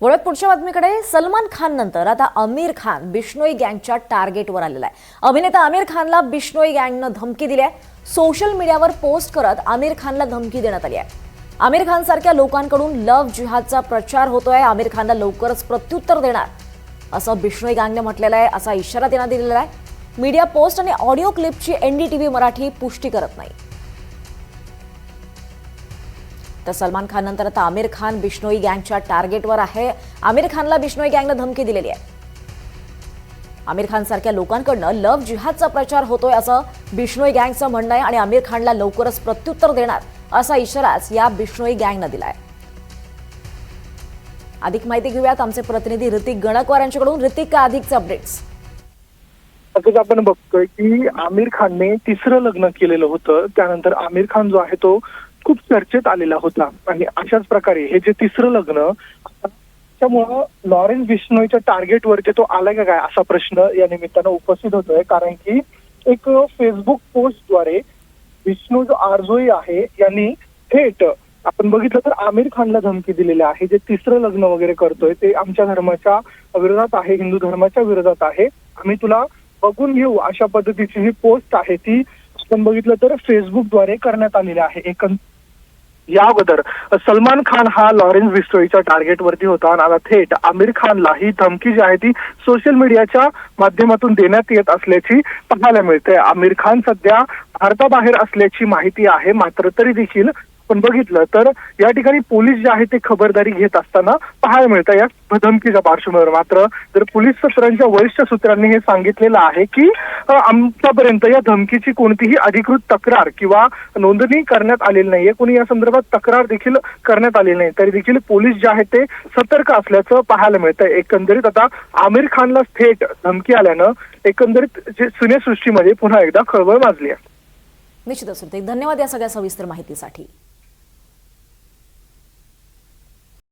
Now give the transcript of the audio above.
वळत पुढच्या बातमीकडे. सलमान खान नंतर आता आमिर खान बिश्नोई गँगच्या टार्गेटवर आलेला आहे. अभिनेता आमिर खानला बिश्नोई गँगनं धमकी दिली आहे. सोशल मीडियावर पोस्ट करत आमिर खानला धमकी देण्यात आली आहे. आमिर खान सारख्या लोकांकडून लव्ह जिहादचा प्रचार होतोय. आमिर खानला लवकरच प्रत्युत्तर देणार असं बिश्नोई गँगने म्हटलेलं आहे. असा इशारा त्यांना दिलेला आहे. मीडिया पोस्ट आणि ऑडिओ क्लिपची एनडीटीव्ही मराठी पुष्टी करत नाही. तर सलमान खान नंतर आता आमिर खान बिश्नोई गँगच्या टार्गेटवर आहे. आमिर खानला बिश्नोई गँगनं धमकी दिलेली आहे. आमिर खान सारख्या लोकांकडनं लव्ह जिहादचा प्रचार होतोय असं बिश्नोई गँगचं म्हणणं आहे आणि आमिर खानला लवकरच प्रत्युत्तर देणार असा इशाराच या बिश्नोई गँगनं दिलाय. अधिक माहिती घेऊयात आमचे प्रतिनिधी ऋतिक गणकवार यांच्याकडून. ऋतिक, अधिकचे अपडेट्स. असंच आपण बघतोय की आमिर खानने तिसरं लग्न केलेलं होतं. त्यानंतर आमिर खान जो आहे तो खूप चर्चेत आलेला होता आणि अशाच प्रकारे हे जे तिसरं लग्न त्यामुळं लॉरेन्स बिश्नोईच्या टार्गेटवरती तो आलाय का काय असा प्रश्न या निमित्तानं उपस्थित होतोय. कारण की एक फेसबुक पोस्टद्वारे बिश्नोई जो आरजोई आहे यांनी थेट आपण बघितलं तर आमिर खानला धमकी दिलेली आहे. जे तिसरं लग्न वगैरे करतोय ते आमच्या धर्माच्या विरोधात आहे, हिंदू धर्माच्या विरोधात आहे, आम्ही तुला बघून घेऊ अशा पद्धतीची ही पोस्ट आहे ती आपण बघितलं तर फेसबुकद्वारे करण्यात आलेली आहे. या अगोदर सलमान खान हा लॉरेन्स बिश्नोईच्या टार्गेटवरती होता आणि आता थेट आमिर खानला ही धमकी जी आहे ती सोशल मीडियाच्या माध्यमातून देण्यात येत असल्याची पाहायला मिळते. आमिर खान सध्या भारताबाहेर असल्याची माहिती आहे. मात्र तरी देखील आपण बघितलं तर या ठिकाणी पोलीस जे आहे ते खबरदारी घेत असताना पाहायला मिळतं या धमकीच्या पार्श्वभूमीवर. मात्र जर पोलीस सूत्रांच्या वरिष्ठ सूत्रांनी हे सांगितलेलं आहे की आमच्यापर्यंत या धमकीची कोणतीही अधिकृत तक्रार किंवा नोंदणी करण्यात आलेली नाहीये, कोणी या संदर्भात तक्रार देखील करण्यात आलेली नाही, तरी देखील पोलीस जे आहेत ते सतर्क असल्याचं पाहायला मिळतंय. एकंदरीत आता आमिर खानला थेट धमकी आल्यानं एकंदरीत सिनेसृष्टीमध्ये पुन्हा एकदा खळबळ माजली आहे. निश्चितच ऋतिक, धन्यवाद या सगळ्या सविस्तर माहितीसाठी.